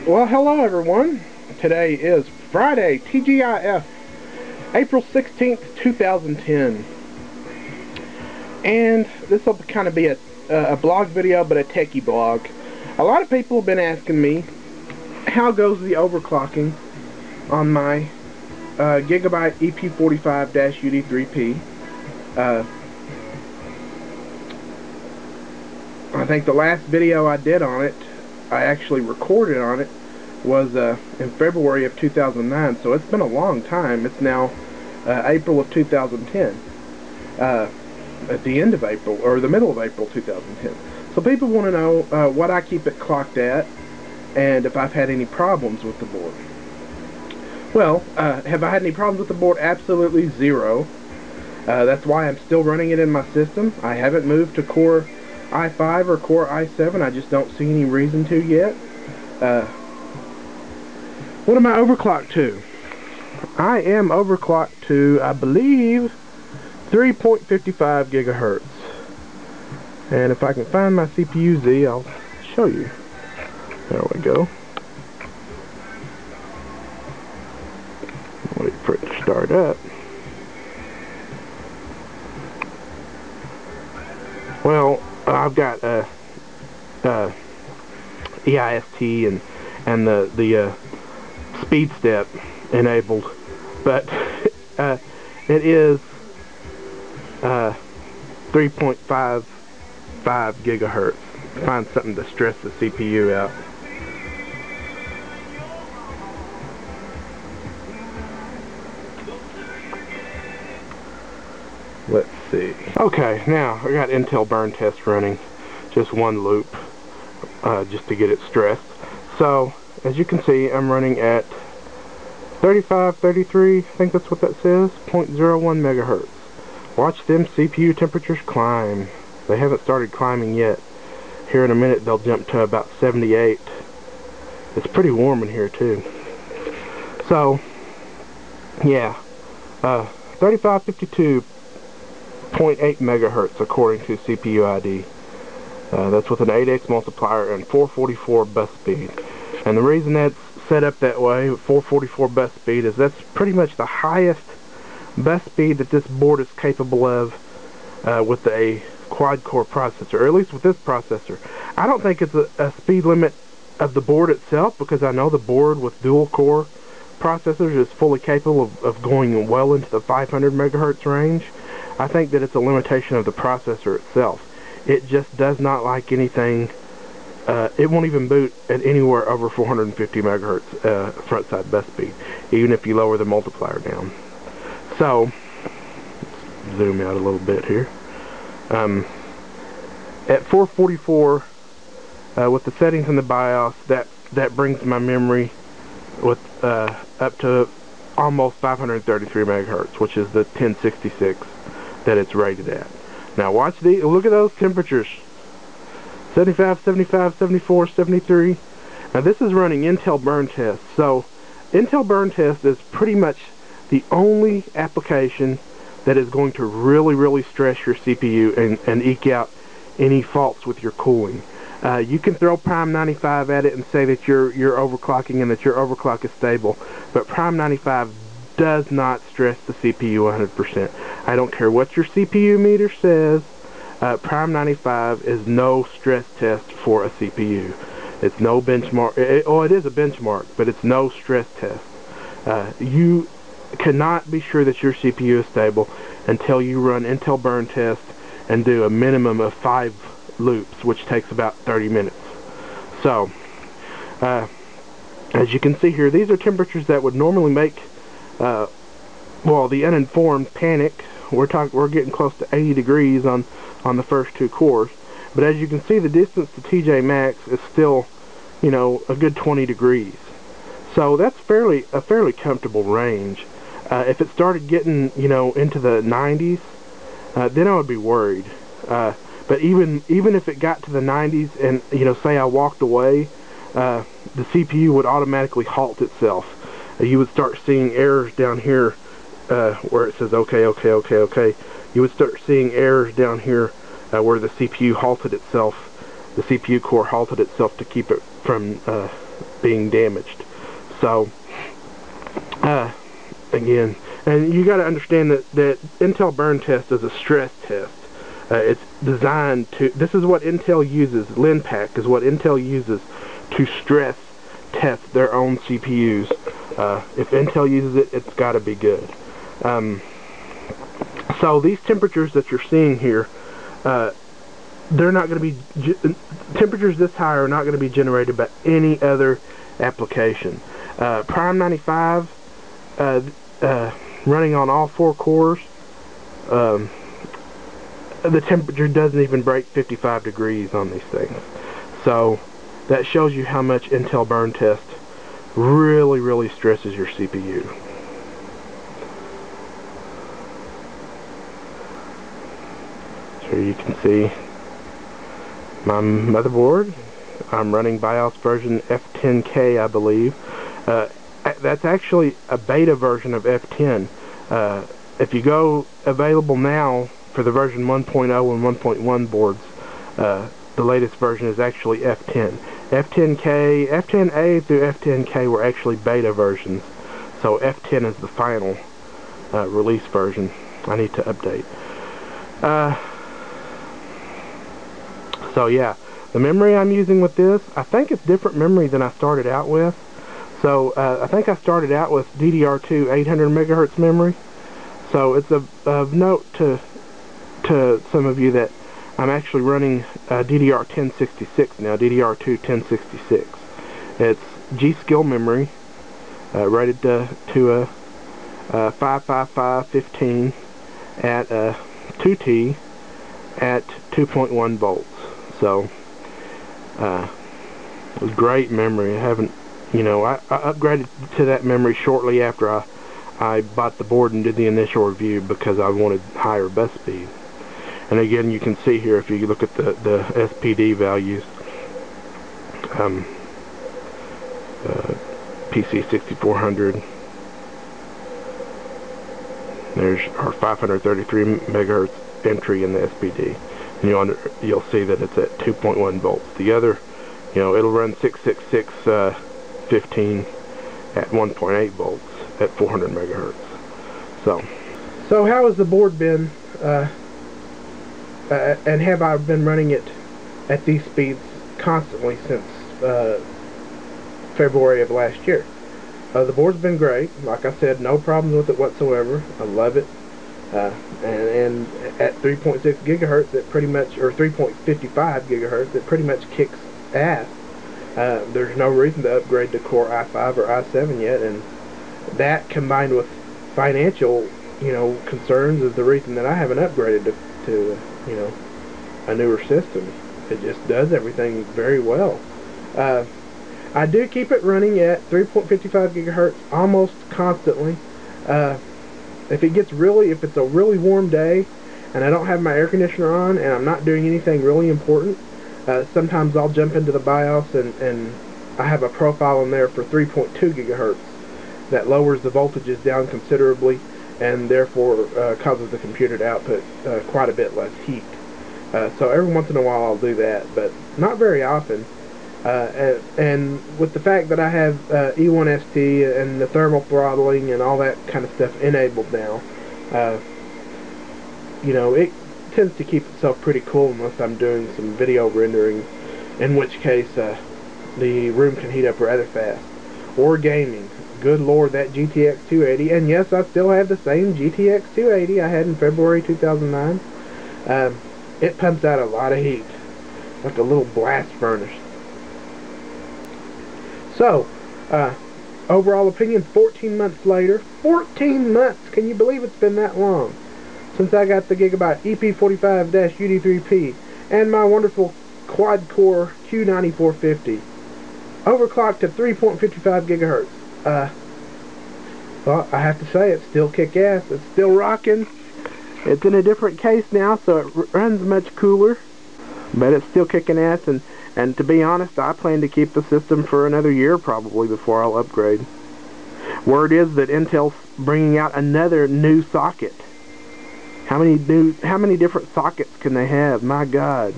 Well, hello everyone. Today is Friday, TGIF, April 16th, 2010. And this will kind of be a blog video, but a techie blog. A lot of people have been asking me, how goes the overclocking on my Gigabyte EP45 UD3P? I think the last video I did on it, I actually recorded on it, was in February of 2009, so it's been a long time. It's now April of 2010, at the end of April, or the middle of April 2010. So people want to know what I keep it clocked at, and if I've had any problems with the board. Well, have I had any problems with the board? Absolutely zero. That's why I'm still running it in my system. I haven't moved to Core i5 or Core i7. I just don't see any reason to yet. What am I overclocked to? I am overclocked to, I believe, 3.55 gigahertz. And if I can find my CPU Z, I'll show you. There we go. Wait for it to start up. Well, I've got EIST and the speed step enabled, but it is 3.55 gigahertz. Find something to stress the CPU out. Let's see. Okay, now I got Intel burn test running, just one loop, just to get it stressed. So as you can see, I'm running at 33, I think that's what that says, 0.01 megahertz. Watch them CPU temperatures climb. They haven't started climbing yet. Here in a minute they'll jump to about 78. It's pretty warm in here too. So yeah, 3552.8 megahertz according to CPU ID. That's with an 8x multiplier and 444 bus speed. And the reason that's set up that way, 444 bus speed, is that's pretty much the highest bus speed that this board is capable of with a quad-core processor, or at least with this processor. I don't think it's a speed limit of the board itself, because I know the board with dual-core processors is fully capable of going well into the 500 megahertz range. I think that it's a limitation of the processor itself. It just does not like anything. It won't even boot at anywhere over 450 megahertz front side bus speed, even if you lower the multiplier down. So, let's zoom out a little bit here. At 444, with the settings in the BIOS, that brings my memory with up to almost 533 megahertz, which is the 1066 that it's rated at. Now watch look at those temperatures. 75, 75, 74, 73. Now this is running Intel burn test. So Intel burn test is pretty much the only application that is going to really stress your CPU and eke out any faults with your cooling. You can throw Prime 95 at it and say that you're overclocking and that your overclock is stable, but Prime 95 does not stress the CPU 100%. I don't care what your CPU meter says. Prime 95 is no stress test for a CPU. It's no benchmark. It is a benchmark, but it's no stress test. You cannot be sure that your CPU is stable until you run Intel burn test and do a minimum of 5 loops, which takes about 30 minutes. So, as you can see here, these are temperatures that would normally make well, the uninformed panic. We're getting close to 80 degrees on the first 2 cores, but as you can see, the distance to TJ Maxx is still, you know, a good 20 degrees. So that's a fairly comfortable range. If it started getting, you know, into the 90s, then I would be worried. But even if it got to the 90s and, you know, say I walked away, the CPU would automatically halt itself. You would start seeing errors down here where it says okay. You would start seeing errors down here where the CPU halted itself. The CPU core halted itself to keep it from being damaged. So again, and you got to understand that Intel burn test is a stress test. It's designed to, this is what Intel uses, LinPack is what Intel uses to stress test their own CPUs. If Intel uses it, it's got to be good. So these temperatures that you're seeing here, they're not going to be, temperatures this high are not going to be generated by any other application. Prime 95, running on all 4 cores, the temperature doesn't even break 55 degrees on these things. So that shows you how much Intel burn test really stresses your CPU. So you can see my motherboard. I'm running BIOS version F10K, I believe. That's actually a beta version of F10. If you go available now for the version 1.0 and 1.1 boards, the latest version is actually F10. F10K, F10A through F10K were actually beta versions, so F10 is the final release version. I need to update. So yeah, the memory I'm using with this, I think it's different memory than I started out with. So I think I started out with DDR2 800 megahertz memory. So it's of note to some of you that I'm actually running DDR 1066 now, DDR2 1066. It's G-Skill memory, rated to a 55515 at 2T at 2.1 volts. So great memory. I haven't, you know, I upgraded to that memory shortly after I bought the board and did the initial review because I wanted higher bus speed. And again, you can see here if you look at the SPD values, PC 6400. There's our 533 megahertz entry in the SPD. And you'll see that it's at 2.1 volts. The other, you know, it'll run 666 15 at 1.8 volts at 400 megahertz. So how has the board been? And have I been running it at these speeds constantly since February of last year? The board's been great. Like I said, no problems with it whatsoever. I love it. And at 3.6 gigahertz, it pretty much, or 3.55 gigahertz, it pretty much kicks ass. There's no reason to upgrade to Core i5 or i7 yet, and that combined with financial, you know, concerns is the reason that I haven't upgraded to you know, a newer system. It just does everything very well. I do keep it running at 3.55 gigahertz almost constantly. If it's a really warm day and I don't have my air conditioner on and I'm not doing anything really important, sometimes I'll jump into the BIOS and I have a profile in there for 3.2 gigahertz that lowers the voltages down considerably and therefore causes the computer to output quite a bit less heat. So every once in a while I'll do that, but not very often. And with the fact that I have E1ST and the thermal throttling and all that kind of stuff enabled now, you know, it tends to keep itself pretty cool unless I'm doing some video rendering, in which case the room can heat up rather fast. Or gaming. Good lord, that GTX 280, and yes, I still have the same GTX 280 I had in February 2009. It pumps out a lot of heat, like a little blast furnace. So, overall opinion, 14 months later. 14 months! Can you believe it's been that long since I got the Gigabyte EP45 UD3P and my wonderful quad-core Q9450 overclocked to 3.55 gigahertz. Well, I have to say, it's still kick-ass. It's still rocking. It's in a different case now, so it runs much cooler, but it's still kicking ass, and to be honest, I plan to keep the system for another year probably before I'll upgrade. Word is that Intel's bringing out another new socket. How many different sockets can they have? My God.